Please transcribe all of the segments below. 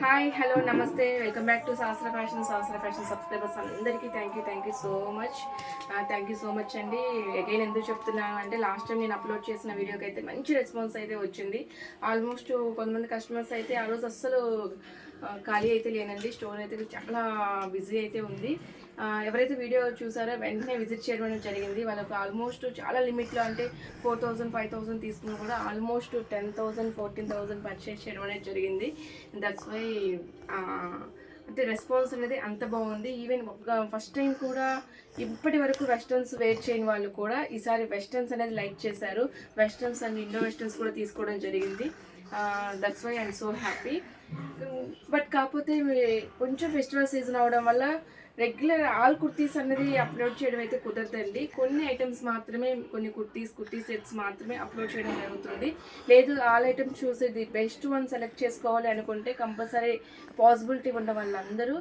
Hi hello నమస్తే welcome back to Sahasra fashion subscribers అందరికీ thank you so much అండి. Again ఎందుకు చెప్తున్నాను అంటే లాస్ట్ టైం నేను అప్లోడ్ చేసిన వీడియోకి అయితే మంచి రెస్పాన్స్ అయితే వచ్చింది. ఆల్మోస్ట్ కొంతమంది కస్టమర్స్ అయితే ఆ రోజు అస్సలు ఖాళీ అయితే లేనండి. స్టోర్ అయితే చాలా బిజీ అయితే ఉంది. ఎవరైతే వీడియో చూసారో వెంటనే విజిట్ చేయడం అనేది జరిగింది. వాళ్ళకు ఆల్మోస్ట్ చాలా లిమిట్లో అంటే 4000 5000 తీసుకుని కూడా ఆల్మోస్ట్ 10,000 14,000 పర్చేస్ చేయడం అనేది జరిగింది. దట్స్ వై అంటే రెస్పాన్స్ అనేది అంత బాగుంది. ఈవెన్ ఫస్ట్ టైం కూడా ఇప్పటి వరకు వెస్టర్న్స్ వేర్ చేయని వాళ్ళు కూడా ఈసారి వెస్టర్న్స్ అనేది లైక్ చేశారు. వెస్టర్న్స్ అండ్ ఇండో వెస్టర్న్స్ కూడా తీసుకోవడం జరిగింది. That's why I'm so happy. But కాకపోతే కొంచెం ఫెస్టివల్ సీజన్ అవడం వల్ల రెగ్యులర్ ఆల్ కుర్తీస్ అనేది అప్లోడ్ చేయడం అయితే కుదరదండి. కొన్ని ఐటమ్స్ మాత్రమే, కొన్ని కుర్తీ సెట్స్ మాత్రమే అప్లోడ్ చేయడం జరుగుతుంది. లేదు ఆల్ ఐటమ్స్ చూసేది బెస్ట్ వన్ సెలెక్ట్ చేసుకోవాలి అనుకుంటే కంపల్సరీ పాసిబిలిటీ ఉన్న వాళ్ళందరూ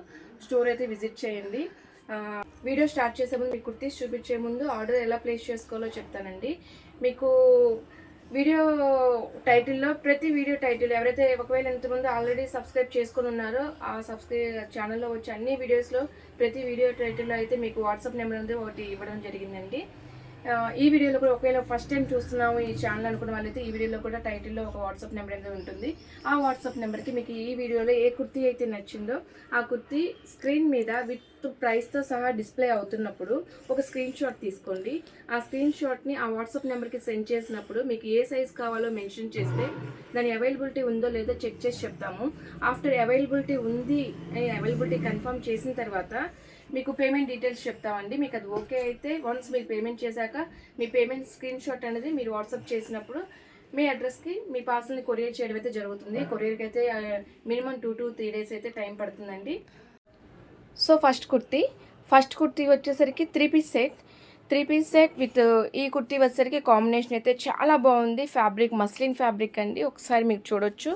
స్టోర్ అయితే విజిట్ చేయండి. వీడియో స్టార్ట్ చేసే ముందు మీకు కుర్తీస్ చూపించే ముందు ఆర్డర్ ఎలా ప్లేస్ చేసుకోవాలో చెప్తానండి. మీకు వీడియో టైటిల్లో ప్రతి వీడియో టైటిల్ ఎవరైతే ఒకవేళ ఇంతకుముందు ఆల్రెడీ సబ్స్క్రైబ్ చేసుకుని ఉన్నారో ఆ ఛానల్లో వచ్చే అన్ని వీడియోస్లో ప్రతి వీడియో టైటిల్లో అయితే మీకు వాట్సాప్ నెంబర్ అనేది ఒకటి ఇవ్వడం జరిగిందండి. ఈ వీడియోలో కూడా ఒకవేళ ఫస్ట్ టైం చూస్తున్నాము ఈ ఛానల్ అనుకున్న వాళ్ళైతే ఈ వీడియోలో కూడా టైటిల్లో ఒక వాట్సాప్ నెంబర్ అనేది ఉంటుంది. ఆ వాట్సాప్ నెంబర్కి మీకు ఈ వీడియోలో ఏ కుర్తీ అయితే నచ్చిందో ఆ కుర్తీ స్క్రీన్ మీద విత్ ప్రైస్తో సహా డిస్ప్లే అవుతున్నప్పుడు ఒక స్క్రీన్ షాట్ తీసుకోండి. ఆ స్క్రీన్ షాట్ని ఆ వాట్సాప్ నెంబర్కి సెండ్ చేసినప్పుడు మీకు ఏ సైజ్ కావాలో మెన్షన్ చేస్తే దాని అవైలబిలిటీ ఉందో లేదో చెక్ చేసి చెప్తాము. ఆఫ్టర్ అవైలబిలిటీ కన్ఫర్మ్ చేసిన తర్వాత మీకు పేమెంట్ డీటెయిల్స్ చెప్తామండి. మీకు అది ఓకే అయితే వన్స్ మీరు పేమెంట్ చేశాక మీ పేమెంట్ స్క్రీన్ షాట్ అనేది మీరు వాట్సాప్ చేసినప్పుడు మీ అడ్రస్కి మీ పార్సల్ని కొరియర్ చేయడం అయితే జరుగుతుంది. కొరియర్కి అయితే మినిమం 2 to 3 days అయితే టైం పడుతుందండి. సో ఫస్ట్ కుర్తీ వచ్చేసరికి 3 పీస్ సెట్ విత్ ఈ కుర్తీ వచ్చేసరికి కాంబినేషన్ అయితే చాలా బాగుంది. ఫ్యాబ్రిక్ మస్లిన్ ఫ్యాబ్రిక్ అండి. ఒకసారి మీకు చూడొచ్చు.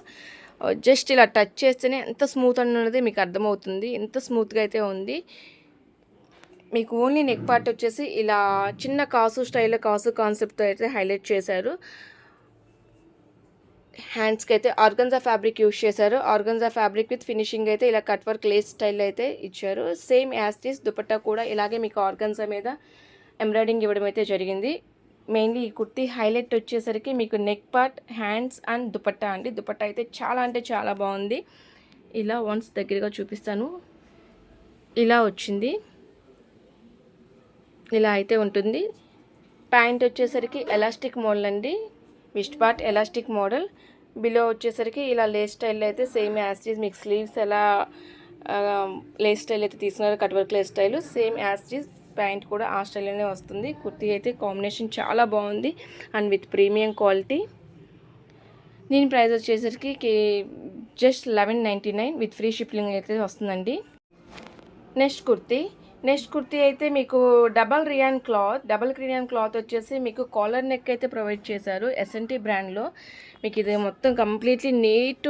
జస్ట్ ఇలా టచ్ చేస్తేనే ఎంత స్మూత్ అన్నది మీకు అర్థమవుతుంది. ఎంత స్మూత్గా అయితే ఉంది. మీకు ఓన్లీ నెక్ పార్ట్ వచ్చేసి ఇలా చిన్న కాసు కాన్సెప్ట్తో అయితే హైలైట్ చేశారు. హ్యాండ్స్కి అయితే ఆర్గన్జా ఫ్యాబ్రిక్ యూజ్ చేశారు. ఆర్గన్జా ఫ్యాబ్రిక్ విత్ ఫినిషింగ్ అయితే ఇలా కట్ వర్క్ లేస్ స్టైల్ అయితే ఇచ్చారు. సేమ్ యాస్టీస్ దుపట్టా కూడా ఇలాగే మీకు ఆర్గన్జా మీద ఎంబ్రాయిడింగ్ ఇవ్వడం అయితే జరిగింది. మెయిన్లీ ఈ కుర్తీ హైలైట్ వచ్చేసరికి మీకు neck part, hands and dupatta అండి. దుపట్టా అయితే చాలా అంటే చాలా బాగుంది. ఇలా వన్స్ దగ్గరగా చూపిస్తాను. ఇలా వచ్చింది, ఇలా అయితే ఉంటుంది. ప్యాంట్ వచ్చేసరికి ఎలాస్టిక్ మోడల్ అండి. Waist part elastic model. Below వచ్చేసరికి ఇలా లేస్ స్టైల్ అయితే సేమ్ యాస్టీస్ మీకు స్లీవ్స్ ఎలా లేస్ స్టైల్ అయితే తీసుకున్నారు cut work lace style same as this pant కూడా ఆ స్టైల్లోనే వస్తుంది. కుర్తీ అయితే కాంబినేషన్ చాలా బాగుంది అండ్ విత్ ప్రీమియం క్వాలిటీ. దీని ప్రైస్ వచ్చేసరికి జస్ట్ 1199 విత్ ఫ్రీ షిప్పింగ్ అయితే వస్తుందండి. నెక్స్ట్ కుర్తీ అయితే మీకు డబల్ క్రియాన్ క్లాత్ వచ్చేసి మీకు కాలర్ నెక్ అయితే ప్రొవైడ్ చేశారు. ఎస్ఎన్టీ బ్రాండ్లో మీకు ఇది మొత్తం కంప్లీట్లీ నీట్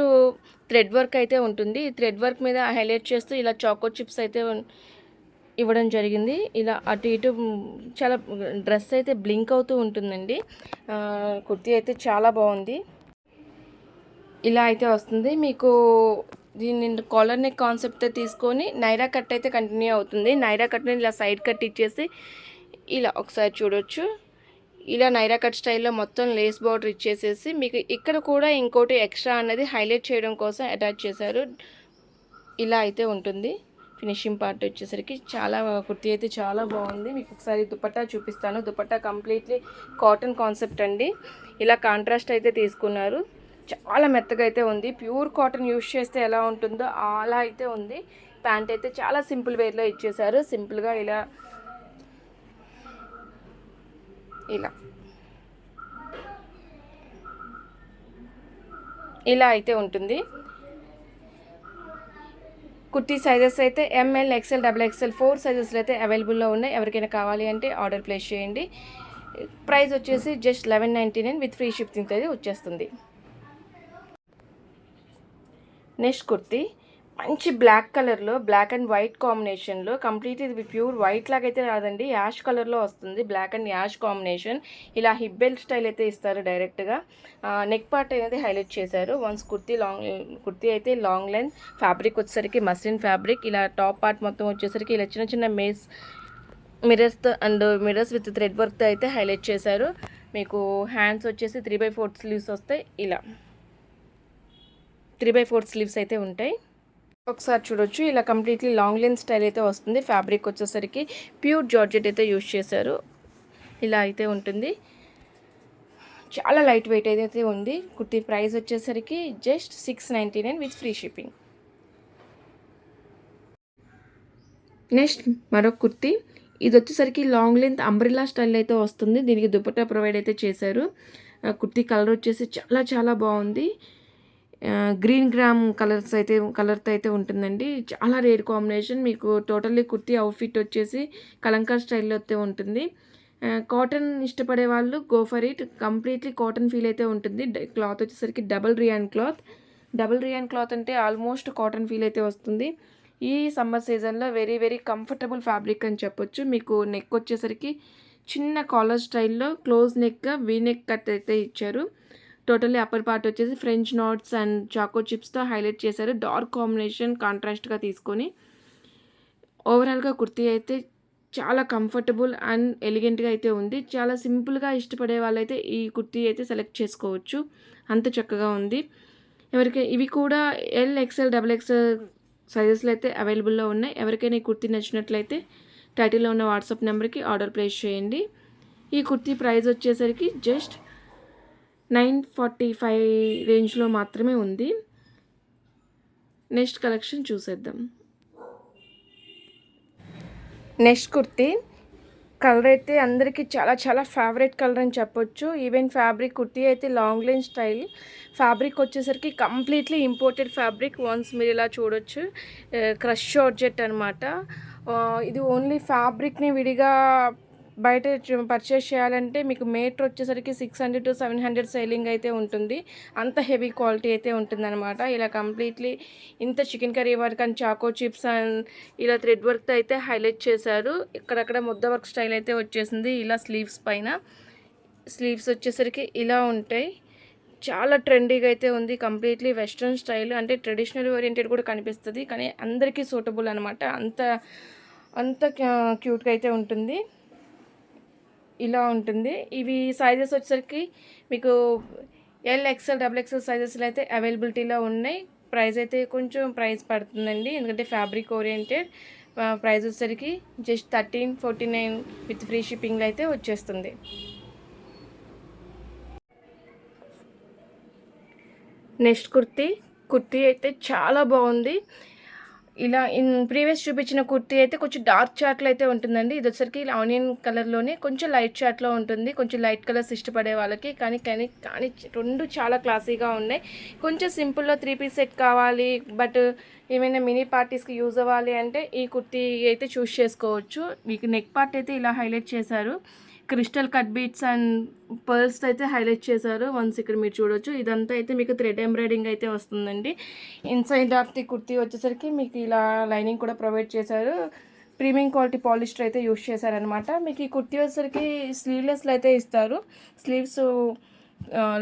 థ్రెడ్ వర్క్ అయితే ఉంటుంది. ఈ థ్రెడ్ వర్క్ మీద హైలైట్ చేస్తూ ఇలా చాకో చిప్స్ అయితే ఇవ్వడం జరిగింది. ఇలా అటు ఇటు చాలా డ్రెస్ అయితే బ్లింక్ అవుతూ ఉంటుందండి. కుర్తీ అయితే చాలా బాగుంది. ఇలా అయితే వస్తుంది. మీకు దీన్ని కాలర్ నెక్ కాన్సెప్ట్ తీసుకొని నైరా కట్ అయితే కంటిన్యూ అవుతుంది. నైరా కట్ని ఇలా సైడ్ కట్ ఇచ్చేసి ఇలా ఒకసారి చూడొచ్చు. ఇలా నైరా కట్ స్టైల్లో మొత్తం లేస్ బార్డర్ ఇచ్చేసేసి మీకు ఇక్కడ కూడా ఇంకోటి ఎక్స్ట్రా అనేది హైలైట్ చేయడం కోసం అటాచ్ చేశారు. ఇలా అయితే ఉంటుంది. ఫినిషింగ్ పార్ట్ వచ్చేసరికి కుర్తీ అయితే చాలా బాగుంది. మీకు ఒకసారి దుపట్టా చూపిస్తాను. దుపట్టా కంప్లీట్లీ కాటన్ కాన్సెప్ట్ అండి. ఇలా కాంట్రాస్ట్ అయితే తీసుకున్నారు. చాలా మెత్తగా అయితే ఉంది. ప్యూర్ కాటన్ యూజ్ చేస్తే ఎలా ఉంటుందో అలా అయితే ఉంది. ప్యాంట్ అయితే చాలా సింపుల్ వేర్లో ఇచ్చేసారు. సింపుల్గా ఇలా ఇలా అయితే ఉంటుంది. కుర్తీ సైజెస్ అయితే ఎంఎల్, ఎక్స్ఎల్, XXL 4 సైజెస్లో అయితే అవైలబుల్లో ఉన్నాయి. ఎవరికైనా కావాలి అంటే ఆర్డర్ ప్లేస్ చేయండి. ప్రైస్ వచ్చేసి జస్ట్ 1199 విత్ ఫ్రీ షిప్పింగ్ అయితే వచ్చేస్తుంది. నెక్స్ట్ మంచి బ్లాక్ కలర్లో, బ్లాక్ అండ్ వైట్ కాంబినేషన్లో, కంప్లీట్ ఇది ప్యూర్ వైట్ లాగా అయితే రాదండి, యాష్ కలర్లో వస్తుంది. Black and ash combination. ఇలా హిప్ బెల్ట్ స్టైల్ అయితే ఇస్తారు డైరెక్ట్గా. నెక్ పార్ట్ అనేది హైలైట్ చేశారు. వన్స్ కుర్తీ అయితే లాంగ్ లెంత్ ఫ్యాబ్రిక్ వచ్చేసరికి మస్లిన్ ఫ్యాబ్రిక్. ఇలా టాప్ పార్ట్ మొత్తం వచ్చేసరికి ఇలా చిన్న చిన్న మిర్రర్స్ విత్ థ్రెడ్ వర్క్తో అయితే హైలైట్ చేశారు. మీకు హ్యాండ్స్ వచ్చేసి 3/4 స్లీవ్స్ వస్తాయి. ఇలా 3/4 స్లీవ్స్ అయితే ఉంటాయి. ఒకసారి చూడొచ్చు. ఇలా కంప్లీట్లీ లాంగ్ లెంత్ స్టైల్ అయితే వస్తుంది. ఫ్యాబ్రిక్ వచ్చేసరికి ప్యూర్ జార్జెట్ అయితే యూజ్ చేశారు. ఇలా అయితే ఉంటుంది. చాలా లైట్ వెయిట్ అయితే ఉంది. కుర్తీ ప్రైస్ వచ్చేసరికి just 699 with free shipping. Next మరొక కుర్తీ. ఇది వచ్చేసరికి లాంగ్ లెంత్ అంబ్రిల్లా స్టైల్ అయితే వస్తుంది. దీనికి దుపట్టా ప్రొవైడ్ అయితే చేశారు. కుర్తీ కలర్ వచ్చేసి చాలా చాలా బాగుంది. గ్రీన్ గ్రామ్ కలర్తో అయితే ఉంటుందండి. చాలా రేర్ కాంబినేషన్. మీకు టోటల్లీ కుర్తీ అవుట్ఫిట్ వచ్చేసి కలంకార్ స్టైల్లో అయితే ఉంటుంది. కాటన్ ఇష్టపడే వాళ్ళు go for it. Completely cotton feel అయితే ఉంటుంది. క్లాత్ వచ్చేసరికి డబుల్ రియాన్ క్లాత్ అంటే ఆల్మోస్ట్ కాటన్ ఫీల్ అయితే వస్తుంది. ఈ సమ్మర్ సీజన్లో వెరీ వెరీ కంఫర్టబుల్ ఫ్యాబ్రిక్ అని చెప్పొచ్చు. మీకు నెక్ వచ్చేసరికి చిన్న కాలర్ స్టైల్లో క్లోజ్ నెక్గా వీ నెక్ కట్ అయితే ఇచ్చారు. టోటల్లీ అప్పర్ పార్ట్ వచ్చేసి ఫ్రెంచ్ నాట్స్ అండ్ చాకో చిప్స్తో హైలైట్ చేశారు. డార్క్ కాంబినేషన్ కాంట్రాస్ట్గా తీసుకొని ఓవరాల్గా కుర్తీ అయితే చాలా కంఫర్టబుల్ అండ్ ఎలిగెంట్గా అయితే ఉంది. చాలా సింపుల్గా ఇష్టపడే వాళ్ళైతే ఈ కుర్తీ అయితే సెలెక్ట్ చేసుకోవచ్చు. అంత చక్కగా ఉంది. ఇవి కూడా ఎల్ ఎక్స్ఎల్ డబుల్ ఎక్స్ఎల్ సైజెస్లో అయితే అవైలబుల్లో ఉన్నాయి. ఎవరికైనా ఈ కుర్తీ నచ్చినట్లయితే టైటిల్లో ఉన్న వాట్సాప్ నెంబర్కి ఆర్డర్ ప్లేస్ చేయండి. ఈ కుర్తీ ప్రైస్ వచ్చేసరికి జస్ట్ 945 రేంజ్లో మాత్రమే ఉంది. నెక్స్ట్ కలెక్షన్ చూసేద్దాం. నెక్స్ట్ కుర్తీ కలర్ అయితే అందరికీ చాలా చాలా ఫేవరెట్ కలర్ అని చెప్పొచ్చు. ఈవెన్ ఫ్యాబ్రిక్ కుర్తీ అయితే లాంగ్ లైన్ స్టైల్. ఫ్యాబ్రిక్ వచ్చేసరికి కంప్లీట్లీ ఇంపోర్టెడ్ ఫ్యాబ్రిక్. వన్స్ మీరు ఇలా చూడొచ్చు, క్రష్ జార్జెట్ అనమాట. ఇది ఓన్లీ ఫ్యాబ్రిక్ని విడిగా బయట పర్చేస్ చేయాలంటే మీకు మీటర్ వచ్చేసరికి 600 to 700 సేలింగ్ అయితే ఉంటుంది. అంత హెవీ క్వాలిటీ అయితే ఉంటుందన్నమాట. ఇలా కంప్లీట్లీ ఇంత చికెన్ కర్రీ వర్క్ అండ్ చాకో చిప్స్ అండ్ ఇలా థ్రెడ్ వర్క్తో అయితే హైలైట్ చేశారు. ఇక్కడక్కడ ముద్ద వర్క్ స్టైల్ అయితే వచ్చేసింది. ఇలా స్లీవ్స్ వచ్చేసరికి ఇలా ఉంటాయి. చాలా ట్రెండీగా అయితే ఉంది. కంప్లీట్లీ వెస్ట్రన్ స్టైల్, అంటే ట్రెడిషనల్ ఓరియంటెడ్ కూడా కనిపిస్తుంది, కానీ అందరికీ సూటబుల్ అనమాట. అంత క్యూట్గా అయితే ఉంటుంది. ఇలా ఉంటుంది. ఇవి సైజెస్ వచ్చేసరికి మీకు ఎల్ ఎక్స్ఎల్ డబుల్ ఎక్స్ఎల్ సైజెస్లో అయితే అవైలబిలిటీలో ఉన్నాయి. ప్రైస్ అయితే కొంచెం పడుతుందండి, ఎందుకంటే ఫ్యాబ్రిక్ ఓరియంటెడ్. ప్రైస్ వచ్చేసరికి జస్ట్ 1349 విత్ ఫ్రీ షిప్పింగ్లో అయితే వచ్చేస్తుంది. నెక్స్ట్ కుర్తీ అయితే చాలా బాగుంది. ఇలా ప్రీవియస్ చూపించిన కుర్తీ అయితే కొంచెం డార్క్ చార్ట్లో అయితే ఉంటుందండి. ఇది వచ్చరికి ఇలా ఆనియన్ కలర్లోనే కొంచెం లైట్ చార్ట్లో ఉంటుంది. కొంచెం లైట్ కలర్స్ ఇష్టపడే వాళ్ళకి కానీ రెండు చాలా క్లాసీగా ఉన్నాయి. కొంచెం సింపుల్లో 3 పీస్ సెట్ కావాలి, బట్ ఏమైనా మినీ పార్టీస్కి యూజ్ అవ్వాలి అంటే ఈ కుర్తీ అయితే చూస్ చేసుకోవచ్చు. మీకు నెక్ పార్ట్ అయితే ఇలా హైలైట్ చేశారు. Crystal cut beats and pearls అయితే హైలైట్ చేశారు. వన్స్ ఇక్కడ మీరు చూడొచ్చు. ఇదంతా అయితే మీకు థ్రెడ్ ఎంబ్రాయిడింగ్ అయితే వస్తుందండి. ఇన్సైడ్ ఆఫ్ ది కుర్తీ వచ్చేసరికి మీకు ఇలా లైనింగ్ కూడా ప్రొవైడ్ చేశారు. ప్రీమియం క్వాలిటీ పాలిస్టర్ అయితే యూజ్ చేశారనమాట. మీకు ఈ కుర్తీ వచ్చేసరికి స్లీవ్లెస్లో అయితే ఇస్తారు. స్లీవ్స్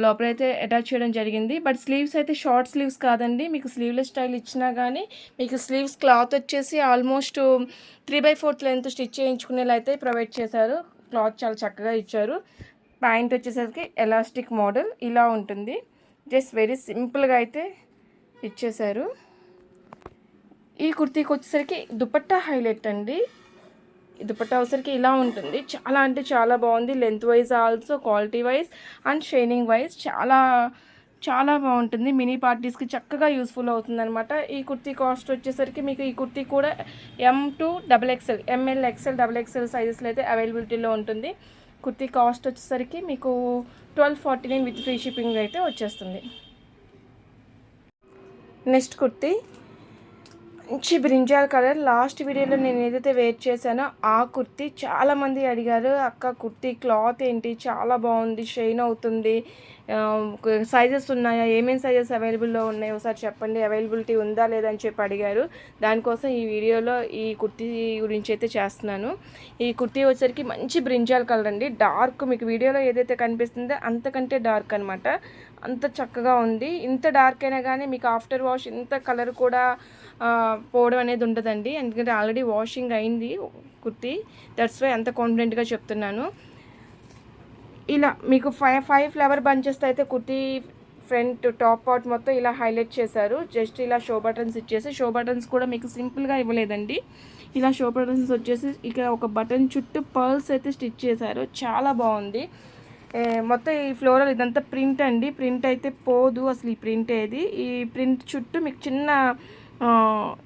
లోపలైతే అటాచ్ చేయడం జరిగింది, బట్ స్లీవ్స్ అయితే షార్ట్ స్లీవ్స్ కాదండి. మీకు స్లీవ్లెస్ స్టైల్ ఇచ్చినా కానీ మీకు స్లీవ్స్ క్లాత్ వచ్చేసి ఆల్మోస్ట్ 3/4 లెంత్ స్టిచ్ చేయించుకునేలా అయితే ప్రొవైడ్ చేశారు. క్లాత్ చాలా చక్కగా ఇచ్చారు. ప్యాంట్ వచ్చేసరికి ఎలాస్టిక్ మోడల్ ఇలా ఉంటుంది. జస్ట్ వెరీ సింపుల్గా అయితే ఇచ్చేశారు. ఈ కుర్తీకి వచ్చేసరికి దుపట్టా హైలైట్ అండి. ఈ దుపట్టా వచ్చేసరికి ఇలా ఉంటుంది. చాలా అంటే చాలా బాగుంది. Length wise also quality wise and shining wise చాలా చాలా బాగుంటుంది. మినీ పార్టీస్కి చక్కగా యూస్ఫుల్ అవుతుంది అనమాట. ఈ కుర్తీ కాస్ట్ వచ్చేసరికి మీకు ఈ కుర్తీ కూడా M2XXL, ML, XL, XXL సైజెస్లో అయితే అవైలబిలిటీలో ఉంటుంది. కుర్తీ కాస్ట్ వచ్చేసరికి మీకు 1249 విత్ ఫ్రీ షిప్పింగ్ అయితే వచ్చేస్తుంది. నెక్స్ట్ కుర్తీ మంచి బ్రింజాల్ కలర్. లాస్ట్ వీడియోలో నేను ఏదైతే వేర్ చేశానో ఆ కుర్తీ చాలామంది అడిగారు, అక్క కుర్తీ క్లాత్ ఏంటి, చాలా బాగుంది, షైన్ అవుతుంది, సైజెస్ ఉన్నాయా, ఏమేమి సైజెస్ అవైలబుల్లో ఉన్నాయి ఒకసారి చెప్పండి, అవైలబిలిటీ ఉందా లేదని చెప్పి అడిగారు. దానికోసం ఈ వీడియోలో ఈ కుర్తీ గురించి అయితే చేస్తున్నాను. ఈ కుర్తీ వచ్చేసరికి మంచి బ్రింజాల్ కలర్ అండి. డార్క్, మీకు వీడియోలో ఏదైతే కనిపిస్తుందో అంతకంటే డార్క్ అనమాట. అంత చక్కగా ఉంది. ఇంత డార్క్ అయినా కానీ మీకు ఆఫ్టర్ వాష్ ఇంత కలర్ కూడా పోవడం అనేది ఉండదండి. ఎందుకంటే ఆల్రెడీ వాషింగ్ అయింది కుర్తీ. దట్స్ వై అంత కాన్ఫిడెంట్గా చెప్తున్నాను. ఇలా మీకు ఫైవ్ ఫ్లవర్ బంచెస్తో అయితే కుర్తీ ఫ్రంట్ టాప్ పార్ట్ మొత్తం ఇలా హైలైట్ చేశారు. జస్ట్ ఇలా షో బటన్స్ ఇచ్చేసి, షో బటన్స్ కూడా మీకు సింపుల్గా ఇవ్వలేదండి. ఇలా షో బటన్స్ వచ్చేసి ఇక్కడ ఒక బటన్ చుట్టూ పర్ల్స్ అయితే స్టిచ్ చేశారు. చాలా బాగుంది. మొత్తం ఈ ఫ్లోరల్ ఇదంతా ప్రింట్ అండి. ప్రింట్ అయితే పోదు అసలు. ఈ ప్రింట్ ఏది, ఈ ప్రింట్ చుట్టూ మీకు చిన్న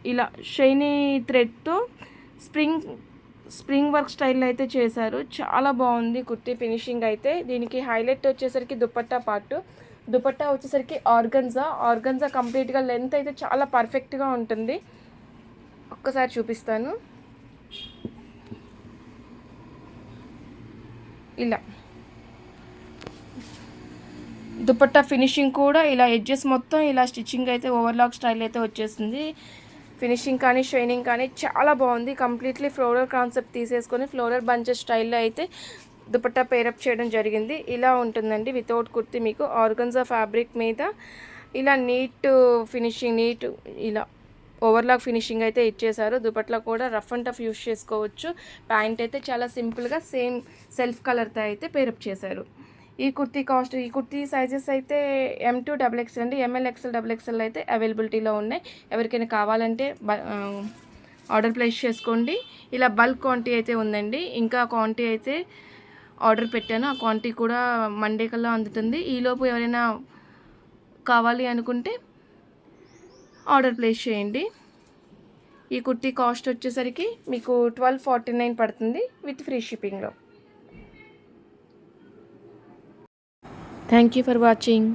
ఇలా షైనీ థ్రెడ్తో స్ప్రింగ్ వర్క్ స్టైల్లో అయితే చేశారు. చాలా బాగుంది కుర్తీ ఫినిషింగ్ అయితే. దీనికి హైలైట్ వచ్చేసరికి దుపట్టా పార్ట్. దుపట్టా వచ్చేసరికి ఆర్గన్జా కంప్లీట్గా లెంత్ అయితే చాలా పర్ఫెక్ట్గా ఉంటుంది. ఒక్కసారి చూపిస్తాను. ఇలా దుపట్టా ఫినిషింగ్ కూడా ఇలా ఎడ్జెస్ మొత్తం ఇలా స్టిచ్చింగ్ అయితే ఓవర్లాక్ స్టైల్ అయితే వచ్చేసింది. ఫినిషింగ్ కానీ షైనింగ్ కానీ చాలా బాగుంది. కంప్లీట్లీ ఫ్లోరల్ కాన్సెప్ట్ తీసేసుకొని ఫ్లోరల్ బంచెస్ స్టైల్లో అయితే దుపట్టా పేరప్ చేయడం జరిగింది. ఇలా ఉంటుందండి వితౌట్ కుర్తీ. మీకు ఆర్గన్జా ఫ్యాబ్రిక్ మీద ఇలా నీట్ ఫినిషింగ్, నీట్ ఇలా ఓవర్లాక్ ఫినిషింగ్ అయితే ఇచ్చేసారు. దుపట్లో కూడా రఫ్ అండ్ టఫ్ యూస్ చేసుకోవచ్చు. ప్యాంట్ అయితే చాలా సింపుల్గా సేమ్ సెల్ఫ్ కలర్తో అయితే పేరప్ చేశారు. ఈ కుర్తీ సైజెస్ అయితే M2 XXL అండి. ML XL XXL అయితే అవైలబిలిటీలో ఉన్నాయి. ఎవరికైనా కావాలంటే ఆర్డర్ ప్లేస్ చేసుకోండి. ఇలా బల్క్ క్వాంటిటీ అయితే ఉందండి. ఇంకా క్వాంటిటీ అయితే ఆర్డర్ పెట్టాను. ఆ క్వాంటిటీ కూడా మండే కల్లా అందుతుంది. ఈలోపు ఎవరైనా కావాలి అనుకుంటే ఆర్డర్ ప్లేస్ చేయండి. ఈ కుర్తీ కాస్ట్ వచ్చేసరికి మీకు 1249 పడుతుంది విత్ ఫ్రీ షిప్పింగ్లో. Thank you for watching.